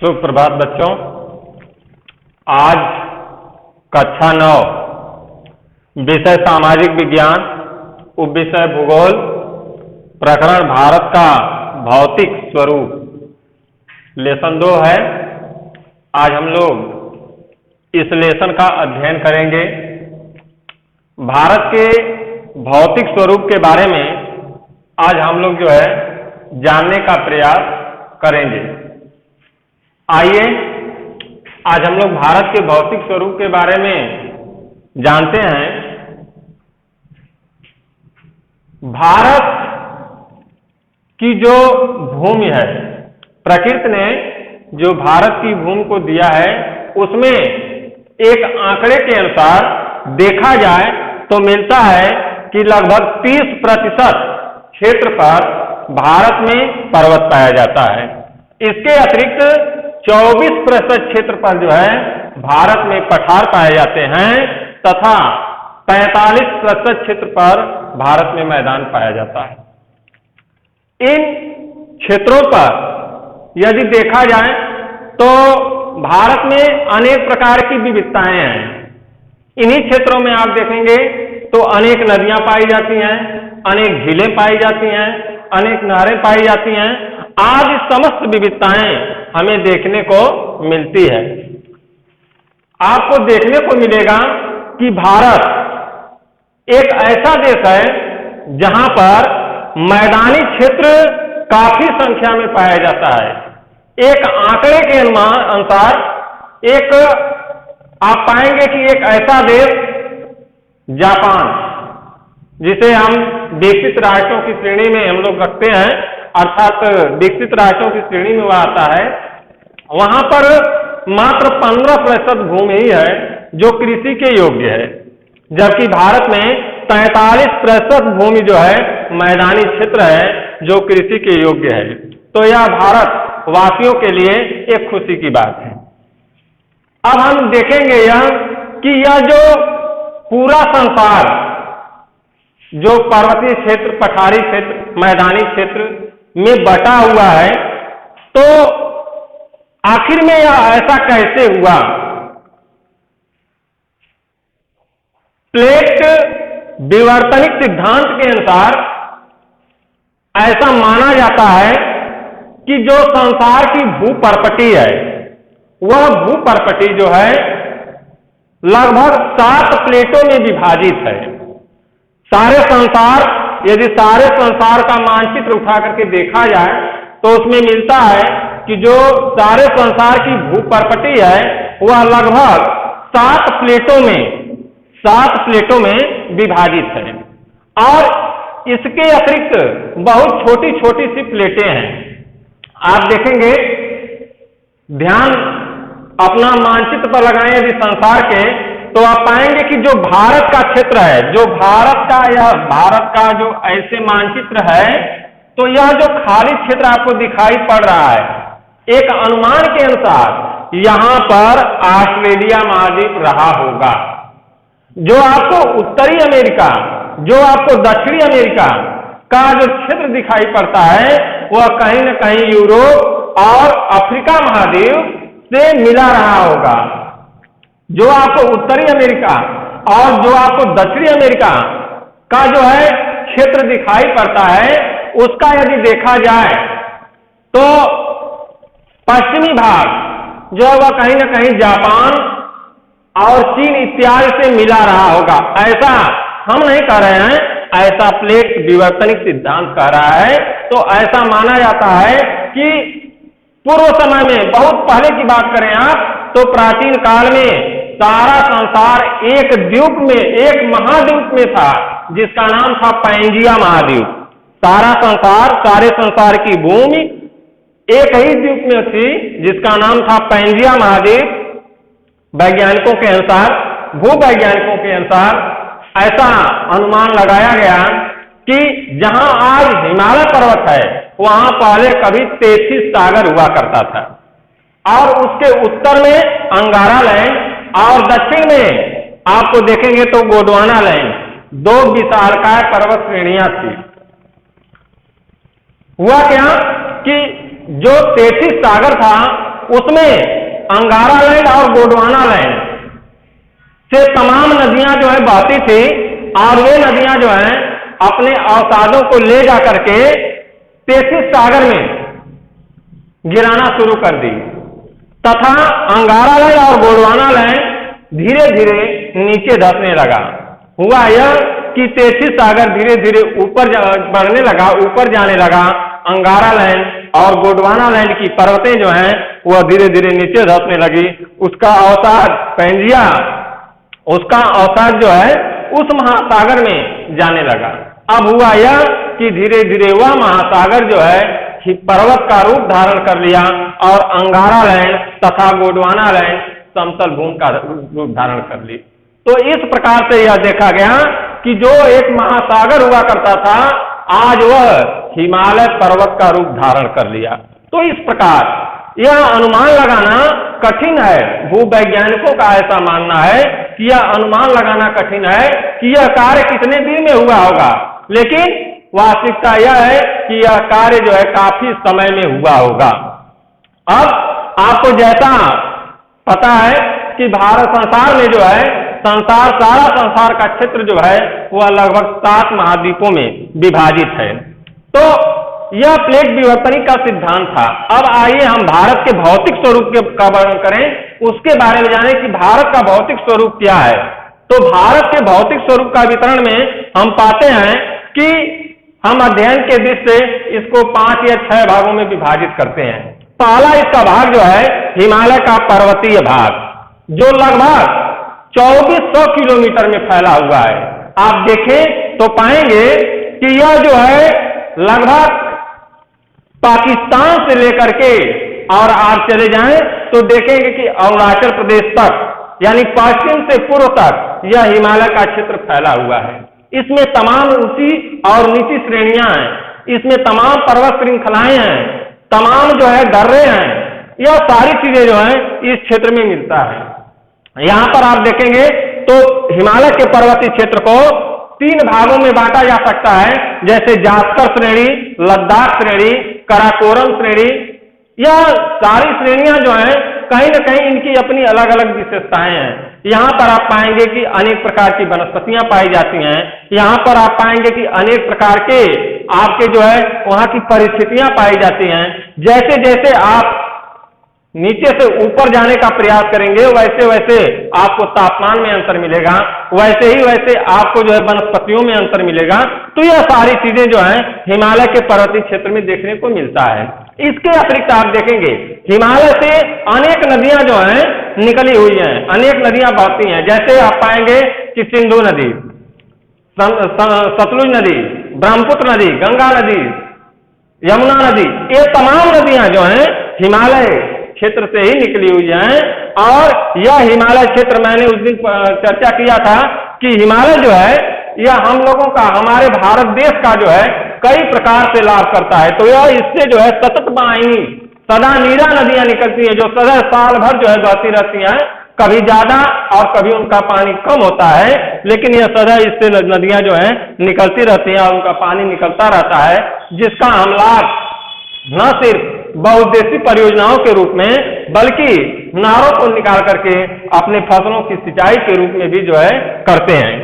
सुप्रभात बच्चों। आज कक्षा 9 विषय सामाजिक विज्ञान, उपविषय भूगोल, प्रकरण भारत का भौतिक स्वरूप लेसन 2 है। आज हम लोग इस लेसन का अध्ययन करेंगे। भारत के भौतिक स्वरूप के बारे में आज हम लोग जो है जानने का प्रयास करेंगे। आइए आज हम लोग भारत के भौतिक स्वरूप के बारे में जानते हैं। भारत की जो भूमि है, प्रकृति ने जो भारत की भूमि को दिया है, उसमें एक आंकड़े के अनुसार देखा जाए तो मिलता है कि लगभग 30% क्षेत्र पर भारत में पर्वत पाया जाता है। इसके अतिरिक्त 24% क्षेत्र पर जो है भारत में पठार पाए जाते हैं तथा 45% क्षेत्र पर भारत में मैदान पाया जाता है। इन क्षेत्रों पर यदि देखा जाए तो भारत में अनेक प्रकार की विविधताएं हैं। इन्हीं क्षेत्रों में आप देखेंगे तो अनेक नदियां पाई जाती हैं, अनेक झीलें पाई जाती हैं, अनेक नहरें पाई जाती हैं। आज समस्त विविधताएं हमें देखने को मिलती है। आपको देखने को मिलेगा कि भारत एक ऐसा देश है जहां पर मैदानी क्षेत्र काफी संख्या में पाया जाता है। एक आंकड़े के अनुसार एक आप पाएंगे कि एक ऐसा देश जापान, जिसे हम विकसित राष्ट्रों की श्रेणी में हम लोग रखते हैं, अर्थात विकसित राष्ट्रों की श्रेणी में वह आता है, वहां पर मात्र 15% भूमि ही है जो कृषि के योग्य है, जबकि भारत में 43% भूमि जो है मैदानी क्षेत्र है जो कृषि के योग्य है। तो यह भारत वासियों के लिए एक खुशी की बात है। अब हम देखेंगे यह कि यह जो पूरा संसार जो पर्वतीय क्षेत्र, पठारी क्षेत्र, मैदानी क्षेत्र में बटा हुआ है, तो आखिर में यह ऐसा कैसे हुआ? प्लेट विवर्तनिक सिद्धांत के अनुसार ऐसा माना जाता है कि जो संसार की भूपर्पटी है, वह भूपर्पटी जो है लगभग 7 प्लेटों में विभाजित है। यदि सारे संसार का मानचित्र उठा करके देखा जाए तो उसमें मिलता है कि जो सारे संसार की भूपर्पटी है वह लगभग 7 प्लेटों में विभाजित है। और इसके अतिरिक्त बहुत छोटी छोटी सी प्लेटें हैं। आप देखेंगे, ध्यान अपना मानचित्र पर लगाएं यदि संसार के, तो आप पाएंगे कि जो भारत का क्षेत्र है, जो भारत का जो ऐसे मानचित्र है, तो यह जो खाली क्षेत्र आपको दिखाई पड़ रहा है, एक अनुमान के अनुसार यहां पर ऑस्ट्रेलिया महाद्वीप रहा होगा। जो आपको उत्तरी अमेरिका, जो आपको दक्षिणी अमेरिका का जो क्षेत्र दिखाई पड़ता है, वह कहीं न कहीं यूरोप और अफ्रीका महाद्वीप से मिला रहा होगा। जो आपको उत्तरी अमेरिका और जो आपको दक्षिणी अमेरिका का जो है क्षेत्र दिखाई पड़ता है, उसका यदि देखा जाए तो पश्चिमी भाग जो है वह कहीं न कहीं जापान और चीन इत्यादि से मिला रहा होगा। ऐसा हम नहीं कह रहे हैं, ऐसा प्लेट विवर्तनिक सिद्धांत कह रहा है। तो ऐसा माना जाता है कि पूर्व समय में, बहुत पहले की बात करें आप, तो प्राचीन काल में सारा संसार एक द्वीप में, एक महाद्वीप में था जिसका नाम था पैंजिया महाद्वीप। सारे संसार की भूमि एक ही द्वीप में थी जिसका नाम था पैंजिया महाद्वीप। वैज्ञानिकों के अनुसार, भूवैज्ञानिकों के अनुसार ऐसा अनुमान लगाया गया कि जहां आज हिमालय पर्वत है, वहां पहले कभी 33 सागर हुआ करता था, और उसके उत्तर में अंगारा लैंड और दक्षिण में आपको देखेंगे तो गोंडवाना लैंड, 2 विशालकाय पर्वत श्रेणियां थी। हुआ क्या कि जो 33 सागर था उसमें अंगारा लैंड और गोंडवाना लैंड से तमाम नदियां जो है बहती थी और वे नदियां जो है अपने अवसादों को ले जा करके 33 सागर में गिराना शुरू कर दी तथा अंगारा लैंड और गोंडवाना लैंड धीरे धीरे नीचे धंसने लगा। हुआ यह कि 33 सागर धीरे धीरे ऊपर बढ़ने लगा, ऊपर जाने लगा। अंगारा लैंड और गोंडवाना लैंड की पर्वतें जो हैं वह धीरे धीरे नीचे धंसने लगी। उसका अवसाद पैंजिया, उसका अवसाद जो है उस महासागर में जाने लगा। अब हुआ यह कि धीरे धीरे वह महासागर जो है पर्वत का रूप धारण कर लिया और अंगारा लैंड तथा गोंडवाना लैंड समतल भूमि का रूप धारण कर ली। तो इस प्रकार से यह देखा गया कि जो एक महासागर हुआ करता था आज वह हिमालय पर्वत का रूप धारण कर लिया। तो इस प्रकार यह अनुमान लगाना कठिन है, भूवैज्ञानिकों का ऐसा मानना है कि यह अनुमान लगाना कठिन है कि यह कार्य कितने दिन में हुआ होगा, लेकिन वास्तविकता यह है कि यह कार्य जो है काफी समय में हुआ होगा। अब आपको जैसा पता है कि भारत संसार में जो है सारा संसार का क्षेत्र जो है वह लगभग 7 महाद्वीपों में विभाजित है। तो यह प्लेट विवर्तनी का सिद्धांत था। अब आइए हम भारत के भौतिक स्वरूप का वर्णन करें, उसके बारे में जानें कि भारत का भौतिक स्वरूप क्या है। तो भारत के भौतिक स्वरूप का वितरण में हम पाते हैं कि हम अध्ययन के दृष्टि से इसको 5 या 6 भागों में विभाजित करते हैं। पहला इसका भाग जो है हिमालय का पर्वतीय भाग, जो लगभग 2400 किलोमीटर में फैला हुआ है। आप देखें तो पाएंगे कि यह जो है लगभग पाकिस्तान से लेकर के और आप चले जाएं तो देखेंगे कि अरुणाचल प्रदेश तक, यानी पश्चिम से पूर्व तक यह हिमालय का क्षेत्र फैला हुआ है। इसमें तमाम ऊंची और नीची श्रेणियां हैं, इसमें तमाम पर्वत श्रृंखलाएं हैं, तमाम जो है दर्रे हैं। यह सारी चीजें जो है इस क्षेत्र में मिलता है। यहां पर आप देखेंगे तो हिमालय के पर्वतीय क्षेत्र को 3 भागों में बांटा जा सकता है, जैसे जास्कर श्रेणी, लद्दाख श्रेणी, कराकोरम श्रेणी। यह सारी श्रेणियां जो हैं कहीं न कहीं इनकी अपनी अलग अलग विशेषताएं हैं। यहां पर आप पाएंगे कि अनेक प्रकार की वनस्पतियां पाई जाती हैं। यहां पर आप पाएंगे कि अनेक प्रकार के आपके जो है वहां की परिस्थितियां पाई जाती हैं। जैसे जैसे आप नीचे से ऊपर जाने का प्रयास करेंगे वैसे वैसे आपको तापमान में अंतर मिलेगा, वैसे ही वैसे आपको जो है वनस्पतियों में अंतर मिलेगा। तो यह सारी चीजें जो हैं हिमालय के पर्वतीय क्षेत्र में देखने को मिलता है। इसके अतिरिक्त आप देखेंगे हिमालय से अनेक नदियां जो हैं निकली हुई हैं, अनेक नदियां बहती हैं। जैसे आप पाएंगे कि सिंधु नदी, सतलुज नदी, ब्रह्मपुत्र नदी, गंगा नदी, यमुना नदी, ये तमाम नदियां जो हैं हिमालय क्षेत्र से ही निकली हुई हैं। और यह हिमालय क्षेत्र मैंने उस दिन चर्चा किया था कि हिमालय जो है यह हम लोगों का, हमारे भारत देश का जो है कई प्रकार से लाभ करता है। तो यह इससे जो है सतत बहायनी सदा नीरा नदियां निकलती हैं, जो सदा साल भर जो है बहती रहती हैं। कभी ज्यादा और कभी उनका पानी कम होता है, लेकिन यह सदा इससे नदियां जो है निकलती रहती हैं और उनका पानी निकलता रहता है, जिसका हम लाभ न सिर्फ बहुउद्देशीय परियोजनाओं के रूप में बल्कि नारों को निकाल करके अपने फसलों की सिंचाई के रूप में भी जो है करते हैं।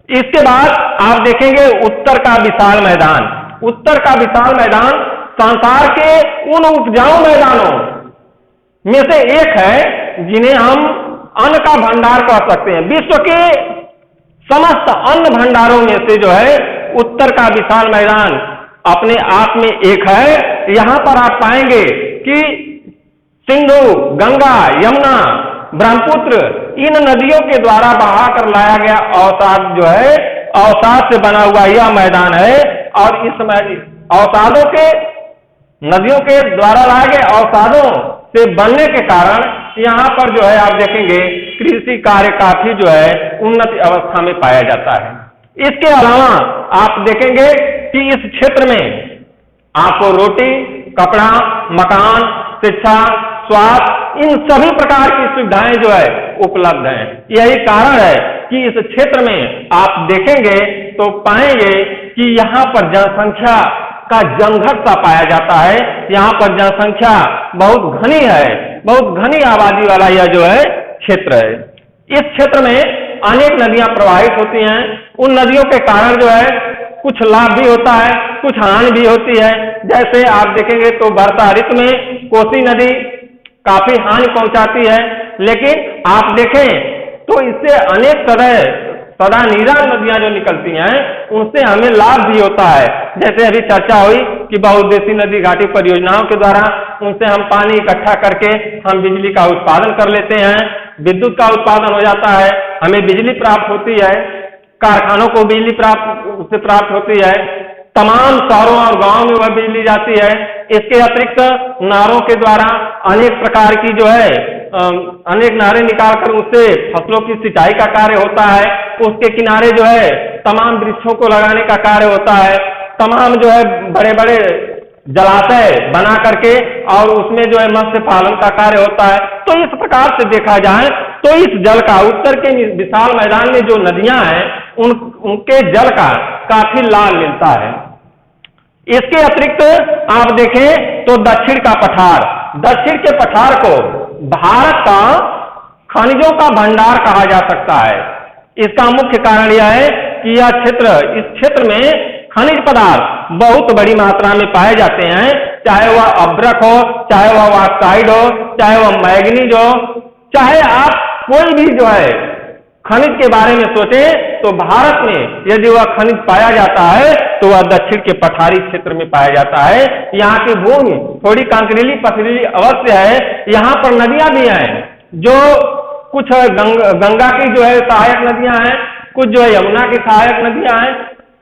इसके बाद आप देखेंगे उत्तर का विशाल मैदान। उत्तर का विशाल मैदान संसार के उन उपजाऊ मैदानों में से एक है जिन्हें हम अन्न का भंडार कह सकते हैं। विश्व के समस्त अन्न भंडारों में से जो है उत्तर का विशाल मैदान अपने आप में एक है। यहां पर आप पाएंगे कि सिंधु, गंगा, यमुना, ब्रह्मपुत्र, इन नदियों के द्वारा बहाकर लाया गया अवसाद जो है, अवसाद से बना हुआ यह मैदान है। और इस अवसादों के, नदियों के द्वारा लाए गए अवसादों से बनने के कारण यहां पर जो है आप देखेंगे कृषि कार्य काफी जो है उन्नत अवस्था में पाया जाता है। इसके अलावा आप देखेंगे कि इस क्षेत्र में आपको रोटी, कपड़ा, मकान, शिक्षा, स्वास्थ्य, इन सभी प्रकार की सुविधाएं जो है उपलब्ध हैं। यही कारण है कि इस क्षेत्र में आप देखेंगे तो पाएंगे कि यहाँ पर जनसंख्या का जमघट सा पाया जाता है। यहाँ पर जनसंख्या बहुत घनी है। बहुत घनी आबादी वाला यह जो है क्षेत्र है। इस क्षेत्र में अनेक नदियां प्रवाहित होती हैं। उन नदियों के कारण जो है कुछ लाभ भी होता है, कुछ हानि भी होती है। जैसे आप देखेंगे तो वर्षा ऋतु में कोसी नदी काफी हानि पहुंचाती है, लेकिन आप देखें तो इससे अनेक सदा नीरा नदियां जो निकलती हैं उनसे हमें लाभ भी होता है। जैसे अभी चर्चा हुई कि बहुउद्देशीय नदी घाटी परियोजनाओं के द्वारा उनसे हम पानी इकट्ठा करके हम बिजली का उत्पादन कर लेते हैं, विद्युत का उत्पादन हो जाता है, हमें बिजली प्राप्त होती है, कारखानों को बिजली प्राप्त होती है, तमाम शहरों और गांवों में वह बिजली जाती है। इसके अतिरिक्त नहरों के द्वारा अनेक प्रकार की जो है अनेक नहरें निकालकर उससे फसलों की सिंचाई का कार्य होता है। उसके किनारे जो है तमाम वृक्षों को लगाने का कार्य होता है, तमाम जो है बड़े बड़े जलाशय बना करके और उसमें जो है मत्स्य पालन का कार्य होता है। तो इस प्रकार से देखा जाए तो इस जल का उत्तर के विशाल मैदान में जो नदियां हैं उनके जल का काफी लाभ मिलता है। इसके अतिरिक्त आप देखें तो दक्षिण के पठार को भारत का खनिजों का भंडार कहा जा सकता है। इसका मुख्य कारण यह है कि इस क्षेत्र में खनिज पदार्थ बहुत बड़ी मात्रा में पाए जाते हैं, चाहे वह अभ्रक हो, चाहे वह ऑक्साइड हो, चाहे वह मैग्नीज हो, चाहे आप कोई भी जो है खनिज के बारे में सोचें तो भारत में यदि वह खनिज पाया जाता है तो वह दक्षिण के पठारी क्षेत्र में पाया जाता है। यहाँ की भूमि थोड़ी कंकरीली पथरीली अवश्य है, यहाँ पर नदियां भी हैं जो कुछ गंगा की जो है सहायक नदियां हैं, कुछ जो है यमुना की सहायक नदियां हैं,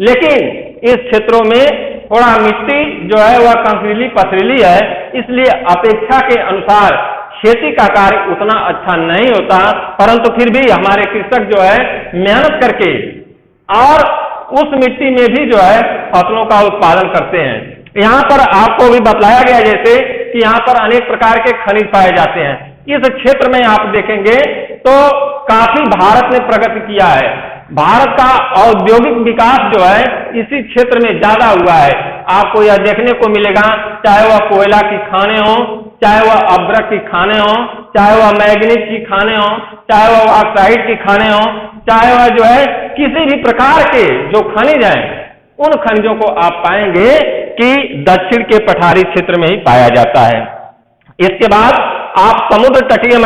लेकिन इस क्षेत्रों में थोड़ा मिट्टी जो है वह कंकरीली पथरीली है, इसलिए अपेक्षा के अनुसार खेती का कार्य उतना अच्छा नहीं होता। परंतु फिर भी हमारे कृषक जो है मेहनत करके और उस मिट्टी में भी जो है फसलों का उत्पादन करते हैं। यहाँ पर आपको भी बतलाया गया जैसे कि यहाँ पर अनेक प्रकार के खनिज पाए जाते हैं। इस क्षेत्र में आप देखेंगे तो काफी भारत ने प्रगति किया है। भारत का औद्योगिक विकास जो है इसी क्षेत्र में ज्यादा हुआ है। आपको यह देखने को मिलेगा, चाहे वह कोयला की खानें हों, चाहे वह अभ्रक की खानें हों, चाहे वह मैग्नीज की खानें हों, चाहे वह ऑक्साइड की खानें हों, चाहे वह जो है किसी भी प्रकार के जो खनिज हैं, उन खनिजों को आप पाएंगे कि दक्षिण के पठारी क्षेत्र में ही पाया जाता है। इसके बाद आप समुद्र तटीय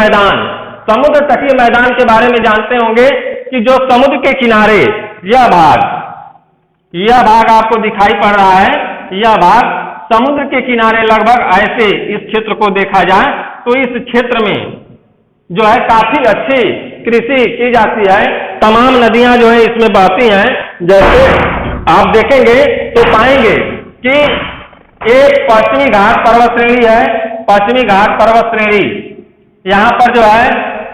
मैदान के बारे में जानते होंगे कि जो समुद्र के किनारे यह भाग आपको दिखाई पड़ रहा है, यह भाग समुद्र के किनारे लगभग ऐसे इस क्षेत्र को देखा जाए तो इस क्षेत्र में जो है काफी अच्छी कृषि की जाती है। तमाम नदियां जो है इसमें बहती हैं। जैसे आप देखेंगे तो पाएंगे कि एक पश्चिमी घाट पर्वत श्रेणी है, पश्चिमी घाट पर्वत श्रेणी, यहाँ पर जो है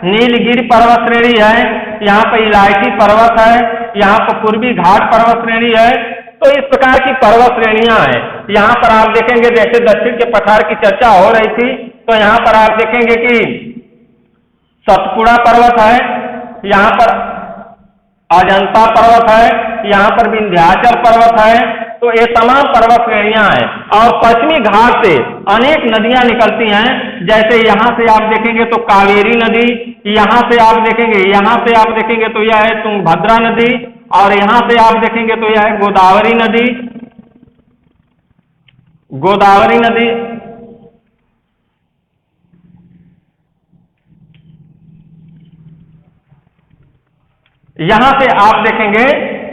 नीलगिरी पर्वत श्रेणी है, यहाँ पर इलायची पर्वत है, यहाँ पर पूर्वी घाट पर्वत श्रेणी है। तो इस प्रकार की पर्वत श्रेणियां हैं। यहाँ पर आप देखेंगे जैसे दक्षिण के पठार की चर्चा हो रही थी तो यहाँ पर आप देखेंगे कि सतपुड़ा पर्वत है, यहाँ पर अजंता पर्वत है, यहाँ पर विंध्याचल पर्वत है। तो ये तमाम पर्वत श्रेणियां हैं और पश्चिमी घाट से अनेक नदियां निकलती हैं। जैसे यहाँ से आप देखेंगे तो कावेरी नदी, यहाँ से आप देखेंगे तो यह है तुंगभद्रा नदी, और यहां से आप देखेंगे तो यह है गोदावरी नदी। यहां से आप देखेंगे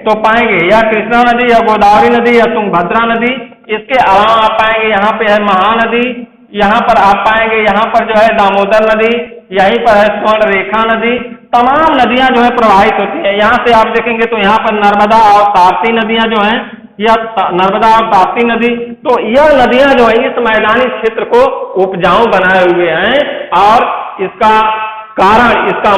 तो पाएंगे या कृष्णा नदी या गोदावरी नदी या तुंगभद्रा नदी। इसके अलावा आप पाएंगे यहाँ पे है महानदी, यहाँ पर आप पाएंगे यहाँ पर जो है दामोदर नदी, यहीं पर है स्वर्ण रेखा नदी। तमाम नदियां जो है प्रवाहित होती है। यहाँ से आप देखेंगे तो यहाँ पर नर्मदा और ताप्ती नदियां जो हैं, यह नर्मदा और ताप्ती नदी, तो यह नदियां जो है इस मैदानी क्षेत्र को उपजाऊ बनाए हुए हैं। और इसका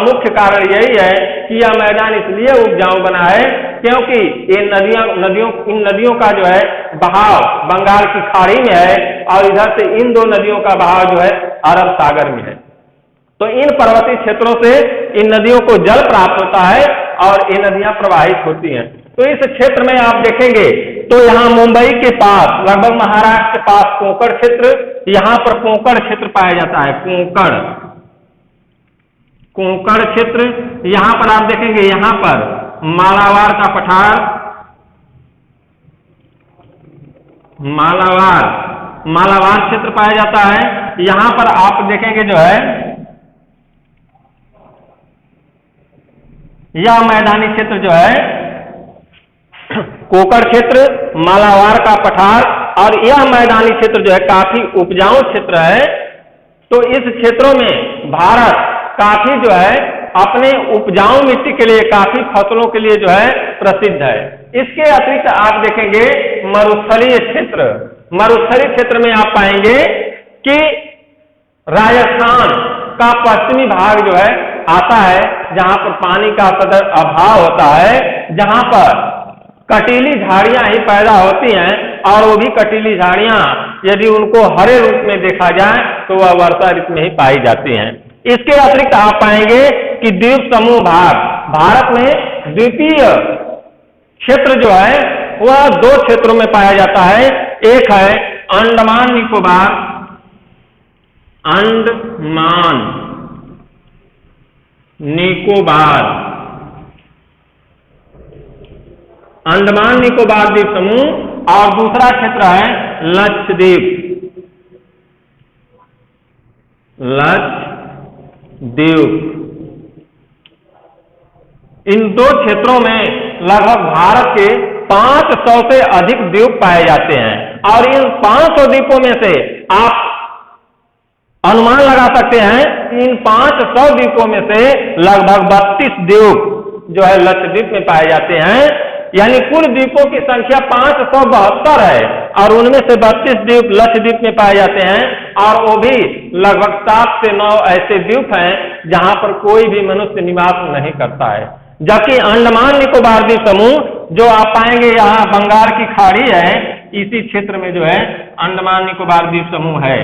मुख्य कारण यही है कि यह मैदान इसलिए उपजाऊ बना है क्योंकि ये इन नदियों का जो है बहाव बंगाल की खाड़ी में है और इधर से इन दो नदियों का बहाव जो है अरब सागर में है। तो इन पर्वतीय क्षेत्रों से इन नदियों को जल प्राप्त होता है और ये नदियां प्रवाहित होती हैं। तो इस क्षेत्र में आप देखेंगे तो यहाँ मुंबई के पास लगभग महाराष्ट्र के पास कोंकण क्षेत्र, यहां पर कोंकण क्षेत्र पाया जाता है। कोंकण क्षेत्र, यहां पर आप देखेंगे यहां पर मालाबार का पठार, मालाबार क्षेत्र पाया जाता है। यहां पर आप देखेंगे जो है यह मैदानी क्षेत्र जो है कोंकण क्षेत्र, मालाबार का पठार, और यह मैदानी क्षेत्र जो है काफी उपजाऊ क्षेत्र है। तो इस क्षेत्रों में भारत काफी जो है अपने उपजाऊ मिट्टी के लिए, काफी फसलों के लिए जो है प्रसिद्ध है। इसके अतिरिक्त आप देखेंगे मरुस्थलीय क्षेत्र, मरुस्थलीय क्षेत्र में आप पाएंगे कि राजस्थान का पश्चिमी भाग जो है आता है, जहां पर पानी का सदर अभाव होता है, जहां पर कटीली झाड़ियां ही पैदा होती हैं, और वो भी कटीली झाड़ियां यदि उनको हरे रूप में देखा जाए तो वह वर्षा ऋतु में ही पाई जाती हैं। इसके अतिरिक्त आप पाएंगे कि द्वीप समूह भाग, भारत में द्वीपीय क्षेत्र जो है वह दो क्षेत्रों में पाया जाता है। एक है अंडमान निकोबार, अंडमान निकोबार द्वीप समूह, और दूसरा क्षेत्र है लक्षद्वीप। इन दो क्षेत्रों में लगभग भारत के 500 से अधिक द्वीप पाए जाते हैं, और इन 500 द्वीपों में से आप अनुमान लगा सकते हैं कि इन 500 द्वीपों में से लगभग 32 द्वीप जो है लक्षद्वीप में पाए जाते हैं। यानी कुल द्वीपों की संख्या 572 है, और उनमें से 32 द्वीप लक्षद्वीप में पाए जाते हैं, और वो भी लगभग 7 से 9 ऐसे द्वीप हैं जहां पर कोई भी मनुष्य निवास नहीं करता है। जबकि अंडमान निकोबार द्वीप समूह जो आप पाएंगे यहाँ बंगाल की खाड़ी है, इसी क्षेत्र में जो है अंडमान निकोबार द्वीप समूह है।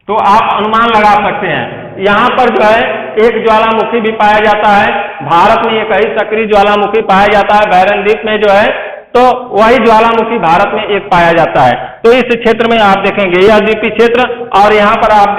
तो आप अनुमान लगा सकते हैं यहां पर जो है एक ज्वालामुखी भी पाया जाता है। भारत में एक ही सक्रिय ज्वालामुखी पाया जाता है बैरन द्वीप में जो है, तो वही ज्वालामुखी भारत में एक पाया जाता है। तो इस क्षेत्र में आप देखेंगे यह द्वीपीय क्षेत्र, और यहां पर आप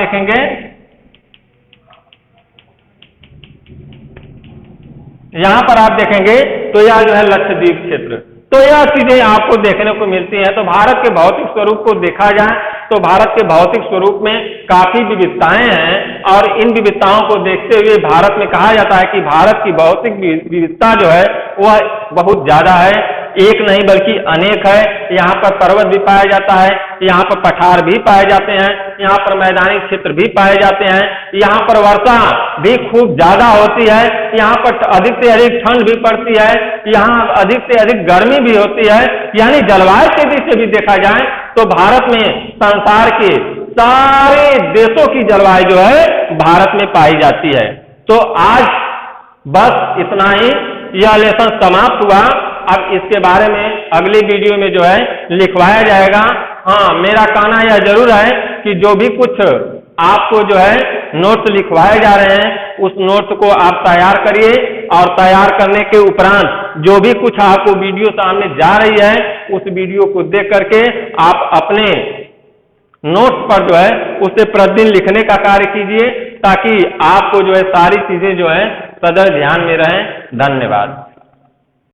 देखेंगे तो यह जो है लक्षद्वीप क्षेत्र। तो यह चीजें आपको देखने को मिलती हैं। तो भारत के भौतिक स्वरूप को देखा जाए तो भारत के भौतिक स्वरूप में काफी विविधताएं हैं, और इन विविधताओं को देखते हुए भारत में कहा जाता है कि भारत की भौतिक विविधता जो है वह बहुत ज्यादा है, एक नहीं बल्कि अनेक है। यहाँ पर पर्वत भी पाया जाता है, यहाँ पर पठार भी पाए जाते हैं, यहाँ पर मैदानी क्षेत्र भी पाए जाते हैं, यहाँ पर वर्षा भी खूब ज्यादा होती है, यहाँ पर अधिक से अधिक ठंड भी पड़ती है, यहाँ अधिक से अधिक गर्मी भी होती है। यानी जलवायु के दृष्टि से भी देखा जाए तो भारत में संसार के सारे देशों की जलवायु जो है भारत में पाई जाती है। तो आज बस इतना ही, यह लेसन समाप्त हुआ। अब इसके बारे में अगली वीडियो में जो है लिखवाया जाएगा। हाँ, मेरा कहना यह जरूर है कि जो भी कुछ आपको जो है नोट्स लिखवाए जा रहे हैं उस नोट्स को आप तैयार करिए, और तैयार करने के उपरांत जो भी कुछ आपको वीडियो सामने जा रही है उस वीडियो को देख करके आप अपने नोट्स पर जो है उसे प्रतिदिन लिखने का कार्य कीजिए, ताकि आपको जो है सारी चीजें जो है सदैव ध्यान में रहें। धन्यवाद।